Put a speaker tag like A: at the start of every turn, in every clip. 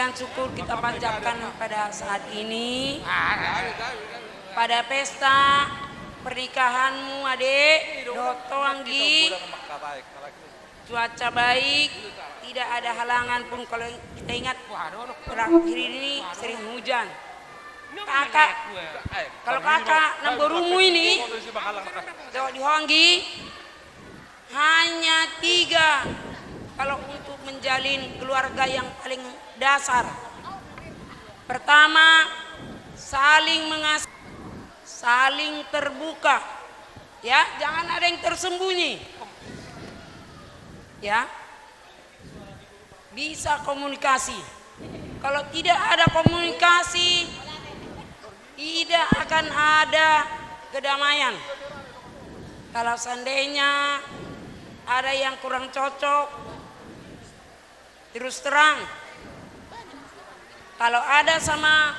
A: pujian syukur kita panjatkan pada saat ini, pada pesta pernikahanmu adik Doto Anggi. Cuaca baik, tidak ada halangan pun. Kalau kita ingat terakhir ini sering hujan. Kakak, kalau kakak Namborumu ini di Honggi hanya 3 kalau untuk menjalin keluarga yang paling dasar. Pertama, saling mengasihi, saling terbuka, ya, jangan ada yang tersembunyi, ya, bisa komunikasi. Kalau tidak ada komunikasi, tidak akan ada kedamaian. Kalau seandainya ada yang kurang cocok, terus terang, kalau ada sama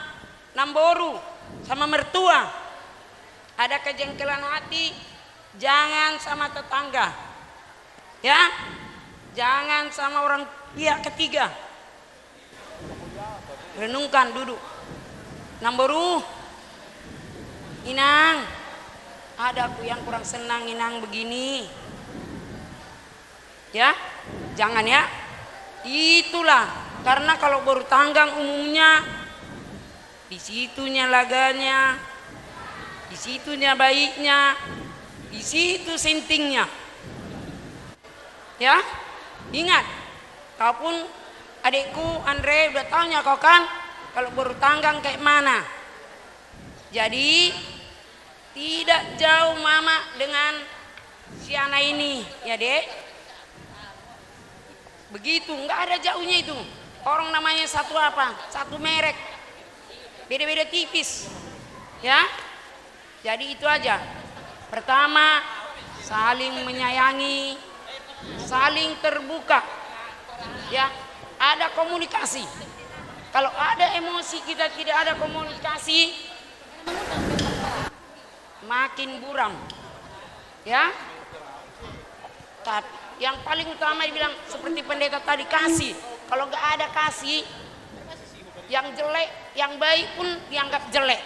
A: Namboru, sama mertua, ada kejengkelan hati, jangan sama tetangga, ya, jangan sama orang pihak ketiga. Renungkan, duduk. Namboru, Inang, ada aku yang kurang senang Inang begini, ya, jangan ya. Itulah karena kalau baru tanggang umumnya disitunya laganya, disitunya baiknya, disitu sentingnya, ya. Ingat, kau pun adikku Andre udah tanya kau kan kalau baru tanggang kayak mana. Jadi tidak jauh mama dengan si anak ini, ya dek. Begitu, nggak ada jauhnya itu. Orang namanya satu apa? Satu merek, beda-beda tipis, ya. Jadi itu aja. Pertama, saling menyayangi, saling terbuka, ya. Ada komunikasi. Kalau ada emosi kita tidak ada komunikasi, makin buram, ya. Tapi yang paling utama dibilang seperti pendeta tadi, kasih. Kalau nggak ada kasih, yang jelek, yang baik pun dianggap jelek,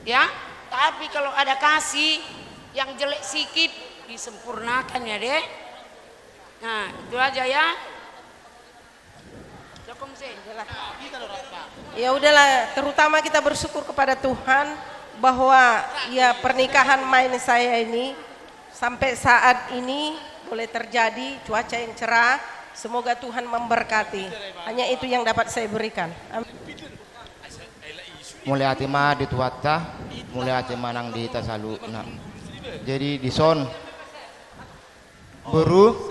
A: ya. Tapi kalau ada kasih, yang jelek sedikit disempurnakan, ya dek. Nah itu aja ya.
B: Ya udahlah, terutama kita bersyukur kepada Tuhan bahwa ya pernikahan main saya ini sampai saat ini boleh terjadi, cuaca yang cerah. Semoga Tuhan memberkati. Hanya itu yang dapat saya berikan. Amin.
C: Mulai hati mah di tuata, mulai hati manang di tasalu. Nah, jadi di son buru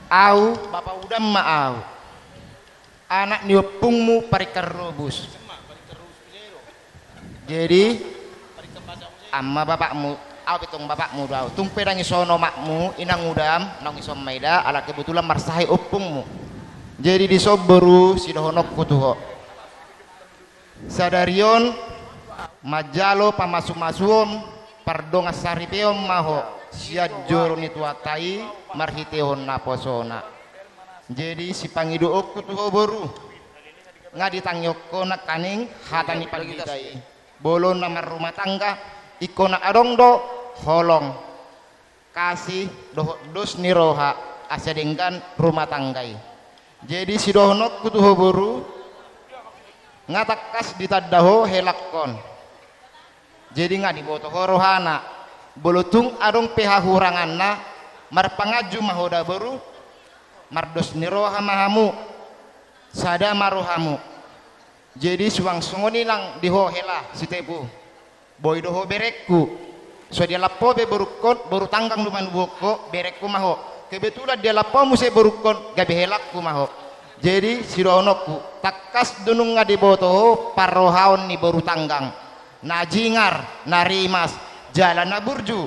C: au bapak udah mau anak niopungmu parikar robus. Jadi amma bapakmu au pitung bapakmu dau tung pedang isono makmu inang udam nang isom maida ala kebetulan marsahi opungmu. Jadi di soberu sidohonok kutuho sadarion majalo pamasumasuom pardonga saripeom maho siajoro nituatai marhitehon naposona. Jadi si pangido ok kutuho boru ngaditangyoko na kaning hatani pagidai bolon namar rumah tangga ikona adongdo holong kasih dos niroha asedenggan rumah tanggai. Jadi si dohonok kutuho boru ngatakas ditadaho helakkon. Jadi ngadiboto rohana bolotung adong pehahuranganna marpangaju mahoda boru mardos niroha mahamu sada marohamu. Jadi suang songoni lang diho hela sitepu boy doho berekku so dia lapo be berukon baru tanggang duman buko berekku maho kebetulan dia lapo muse berukon gabe helakku maho. Jadi sironokku takas dunung ngadiboto parohaon ni baru tanggang najingar narimas jalan naburju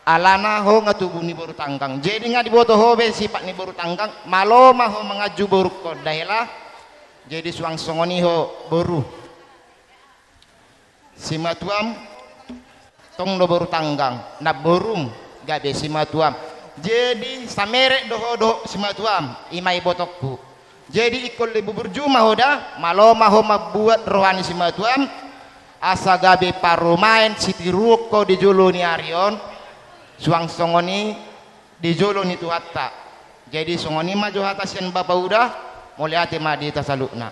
C: alana ho ngatubu ni baru tanggang. Jadi ngadiboto ho be sifat ni baru tanggang malo maho mengaju berukon dahelah. Jadi suang songoni ho baru simatuam tong do baru tanggang na borum gabe simatuam Jadi samere doho sematuam imai botokku. Jadi ikut lebu berjumah hoda malo maho mabuat rohani sematuam asa gabe parumain siti ruko di juluni arion suang songoni di juluni tuhatta. Jadi songoni maju hatasian bapak udah mulai ate madi tasalukna.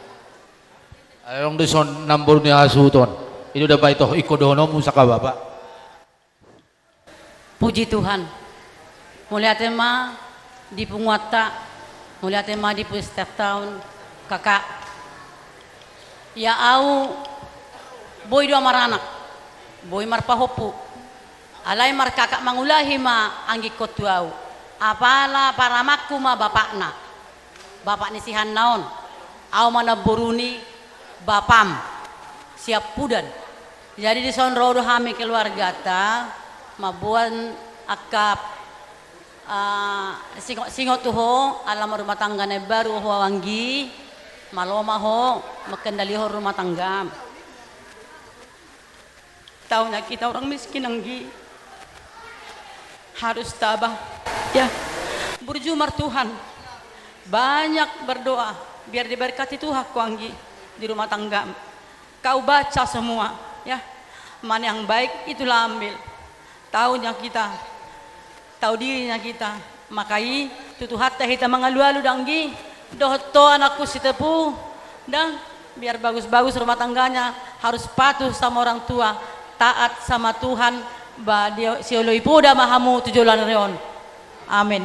D: Ayong dison nambur ni asuton. Ini udah baik toh ikut dono musaka bapak.
E: Puji Tuhan. Mulai tema di penguata, mulai tema di setiap tahun kakak. Ya au boy dua maranak, boy marpahopu. Alai mar kakak mangulahi ma anggi kotuau. Apala para makku ma bapakna. Bapak ni sihan naon. Au mana boruni bapam siap pudan. Jadi di sonro hami keluarga ta mabuan akap singot tuho alam rumah tangga ne baru ho wanggi maloma ho makendali ho rumah tangga. Tahunya kita orang miskin anggi harus tabah ya berjumar Tuhan, banyak berdoa biar diberkati Tuhan ku anggi di rumah tangga. Kau baca semua ya, mana yang baik itulah ambil. Tahunya kita, tahu dirinya kita, makai tutu hatta kita mengalu-alu danggi dohto anakku si tepu dan biar bagus-bagus rumah tangganya, harus patuh sama orang tua, taat sama Tuhan, ba dia sioloi puda mahamu tujulan reon. Amin.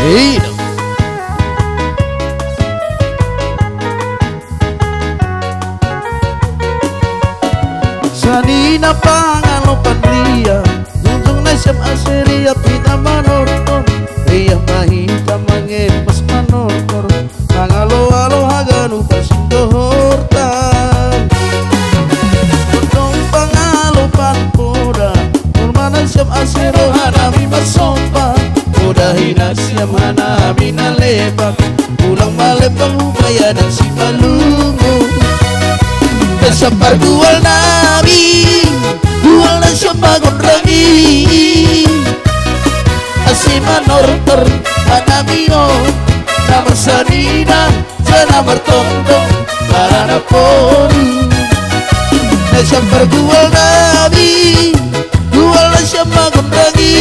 D: Hey.
F: Sanina pangalopan ria Tuntung na siyam aseria pita manortor Iya mahita mangepas manortor Pangalo-alo haganu pasindohortan Tuntung pangalopan poda Nurmana siyam asero hanami masompa Mudahin siyam hanami nalebak Pulang malebang upaya dan si malungo Desa pardual nabi Dual na siya bagon rangi Asima nortor Anamio Namar sanina Sana martondong Para na poru Desa pardual nabi Dual na siya bagon rangi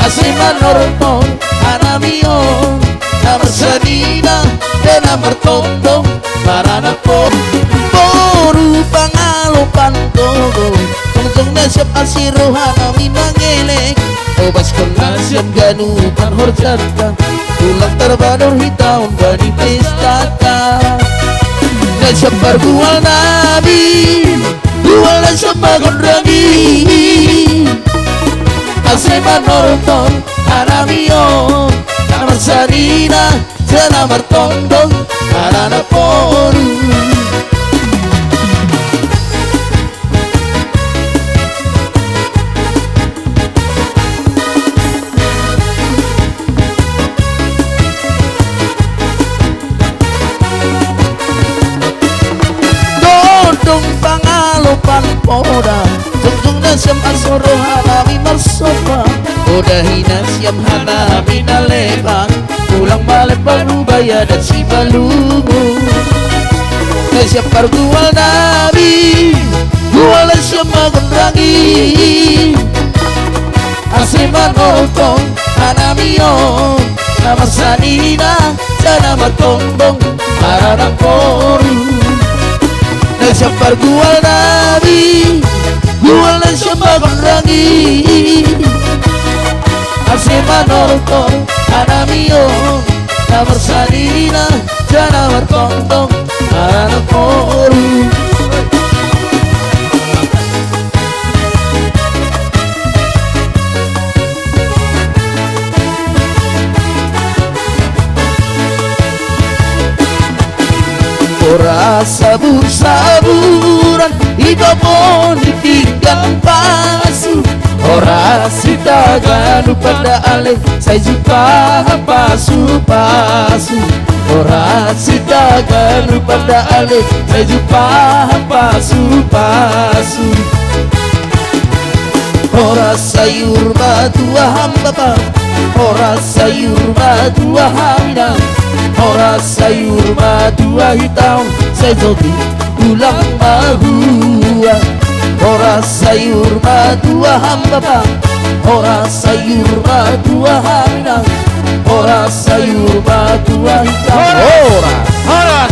F: Asima nortor Anamio Namar sanina Sana martondong para na po Poru pangalopan togo Tungtong na siyap asirohan Ami mangelek Obas ko na siyap ganupan horjata Tulang tarbador hitaon Bani pestata Na siyap parbual nabi Dual na siyap bagon rangi Asema norton Anamion Namar sarina Sana martondong para na poru Dodong pangalopan poda Tungtung na siyam asoro hanami marsopa Odahin na siyam hanami nalebang Pulang balik balubaya dan si balungo Na siyam pardual nabi Dual na siyam magunrangi Asima nortong anamion Nama sanina sana matondong para na poru Na siyam pardual nabi Dual na siyam magunrangi Asima nortong anamion Namar sanina Jana martondong Anak poru Ora sabur-saburan Iba pon ditinggal pasu Ora sita ganu pada alih Saya jumpa pasu-pasu ora sitakan pada ale meju pasu-pasu. Ora sayur matua hamba, ora sayur matua hamina, ora sayur matua hitam sejogi ulang mahua. Ora sayur matua hamba, ora sayur matua hamina, ora sayur matua hitam.
D: Ora